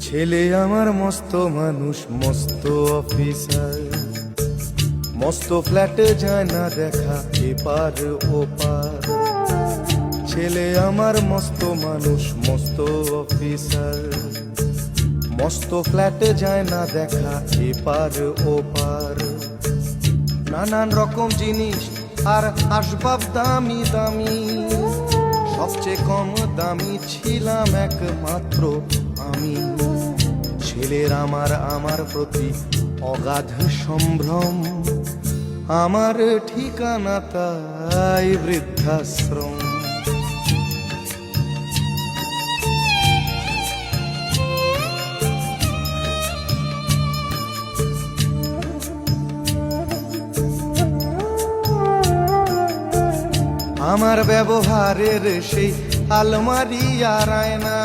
ছেলে আমার মস্ত মানুষ, মস্ত অফিসার, মস্ত ফ্ল্যাটে যায় না দেখা এপার ওপার। ছেলে আমার মস্ত মানুষ, মস্ত অফিসার, মস্ত ফ্ল্যাটে যায় না দেখা এপার ওপার। নানান রকম জিনিস আর আসবাব দামি দামি, সবচেয়ে কম দামি ছিলাম একমাত্র আমি। ছেলের আমার প্রতি অগাধ সম্ভ্রম, আমার ঠিকানা তাই বৃদ্ধাশ্রম। আমার ব্যবহারের সেই আলমারি আর আয়না,